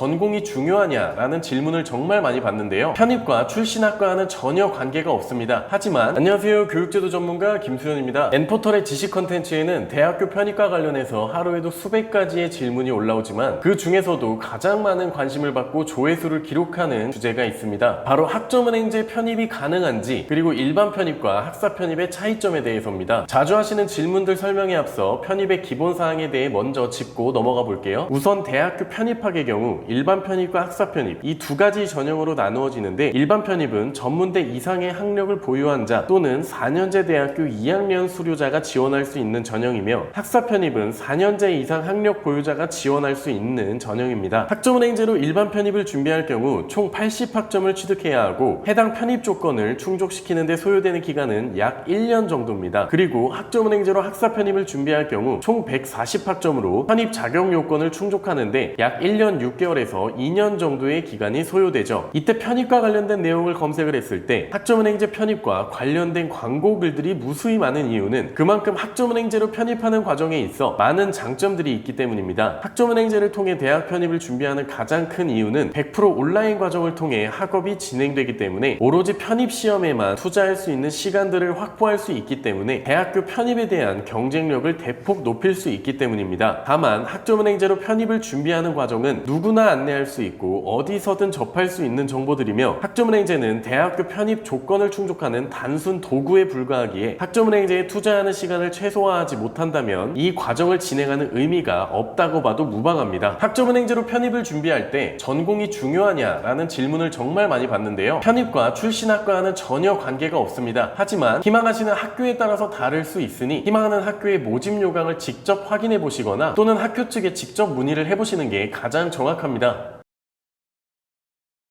전공이 중요하냐라는 질문을 정말 많이 받는데요. 편입과 출신학과와는 전혀 관계가 없습니다. 하지만 안녕하세요, 교육제도 전문가 김수현입니다. N포털의 지식 컨텐츠에는 대학교 편입과 관련해서 하루에도 수백 가지의 질문이 올라오지만 그 중에서도 가장 많은 관심을 받고 조회수를 기록하는 주제가 있습니다. 바로 학점은행제 편입이 가능한지, 그리고 일반 편입과 학사 편입의 차이점에 대해서입니다. 자주 하시는 질문들 설명에 앞서 편입의 기본 사항에 대해 먼저 짚고 넘어가 볼게요. 우선 대학교 편입학의 경우 일반 편입과 학사 편입 이 두 가지 전형으로 나누어지는데, 일반 편입은 전문대 이상의 학력을 보유한 자 또는 4년제 대학교 2학년 수료자가 지원할 수 있는 전형이며, 학사 편입은 4년제 이상 학력 보유자가 지원할 수 있는 전형입니다. 학점은행제로 일반 편입을 준비할 경우 총 80학점을 취득해야 하고, 해당 편입 조건을 충족시키는 데 소요되는 기간은 약 1년 정도입니다. 그리고 학점은행제로 학사 편입을 준비할 경우 총 140학점으로 편입 자격 요건을 충족하는데 약 1년 6개월에서 2년 정도의 기간이 소요되죠. 이때 편입과 관련된 내용을 검색을 했을 때 학점은행제 편입과 관련된 광고 글들이 무수히 많은 이유는 그만큼 학점은행제로 편입하는 과정에 있어 많은 장점들이 있기 때문입니다. 학점은행제를 통해 대학 편입을 준비하는 가장 큰 이유는 100% 온라인 과정을 통해 학업이 진행되기 때문에 오로지 편입 시험에만 투자할 수 있는 시간들을 확보할 수 있기 때문에 대학교 편입에 대한 경쟁력을 대폭 높일 수 있기 때문입니다. 다만 학점은행제로 편입을 준비하는 과정은 누구나 안내할 수 있고 어디서든 접할 수 있는 정보들이며, 학점은행제는 대학교 편입 조건을 충족하는 단순 도구에 불과하기에 학점은행제에 투자하는 시간을 최소화하지 못한다면 이 과정을 진행하는 의미가 없다고 봐도 무방합니다. 학점은행제로 편입을 준비할 때 전공이 중요하냐라는 질문을 정말 많이 받는데요. 편입과 출신학과와는 전혀 관계가 없습니다. 하지만 희망하시는 학교에 따라서 다를 수 있으니 희망하는 학교의 모집 요강을 직접 확인해 보시거나 또는 학교 측에 직접 문의를 해보시는 게 가장 정확합니다.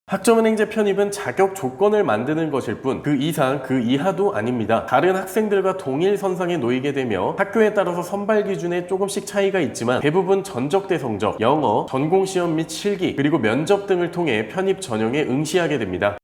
학점은행제 편입은 자격 조건을 만드는 것일 뿐 그 이상 그 이하도 아닙니다. 다른 학생들과 동일 선상에 놓이게 되며 학교에 따라서 선발 기준에 조금씩 차이가 있지만 대부분 전적대 성적, 영어, 전공시험 및 실기, 그리고 면접 등을 통해 편입 전형에 응시하게 됩니다.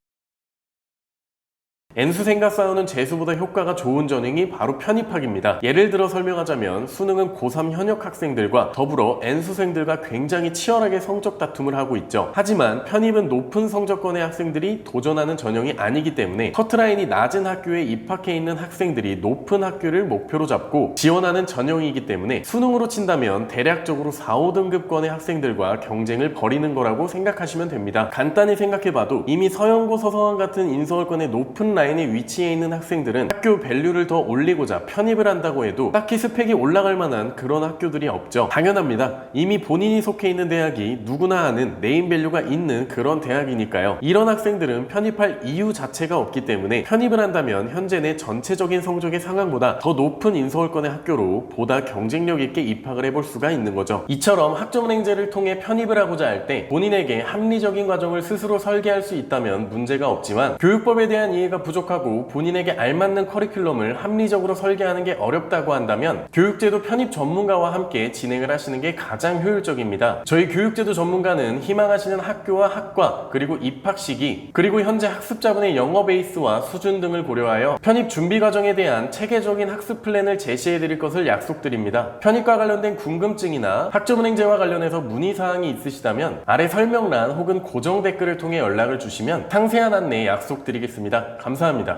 N수생과 싸우는 재수보다 효과가 좋은 전형이 바로 편입학입니다. 예를 들어 설명하자면 수능은 고3 현역 학생들과 더불어 N수생들과 굉장히 치열하게 성적 다툼을 하고 있죠. 하지만 편입은 높은 성적권의 학생들이 도전하는 전형이 아니기 때문에 커트라인이 낮은 학교에 입학해 있는 학생들이 높은 학교를 목표로 잡고 지원하는 전형이기 때문에 수능으로 친다면 대략적으로 4, 5등급권의 학생들과 경쟁을 벌이는 거라고 생각하시면 됩니다. 간단히 생각해봐도 이미 서영고, 서성한 같은 인서울권의 높은 라인에 위치해 있는 학생들은 학교 밸류를 더 올리고자 편입을 한다고 해도 딱히 스펙이 올라갈 만한 그런 학교들이 없죠. 당연합니다. 이미 본인이 속해 있는 대학이 누구나 아는 네임밸류가 있는 그런 대학이니까요. 이런 학생들은 편입할 이유 자체가 없기 때문에 편입을 한다면 현재 내 전체적인 성적의 상황보다 더 높은 인서울권의 학교로 보다 경쟁력 있게 입학을 해볼 수가 있는 거죠. 이처럼 학점은행제를 통해 편입을 하고자 할 때 본인에게 합리적인 과정을 스스로 설계할 수 있다면 문제가 없지만, 교육법에 대한 이해가 부족하고 본인에게 알맞는 커리큘럼을 합리적으로 설계하는 게 어렵다고 한다면 교육제도 편입 전문가와 함께 진행을 하시는 게 가장 효율적입니다. 저희 교육제도 전문가는 희망하시는 학교와 학과, 그리고 입학 시기, 그리고 현재 학습자분의 영어 베이스와 수준 등을 고려하여 편입 준비 과정에 대한 체계적인 학습 플랜을 제시해 드릴 것을 약속드립니다. 편입과 관련된 궁금증이나 학점은행제와 관련해서 문의사항이 있으시다면 아래 설명란 혹은 고정 댓글을 통해 연락을 주시면 상세한 안내 약속드리겠습니다. 감사합니다.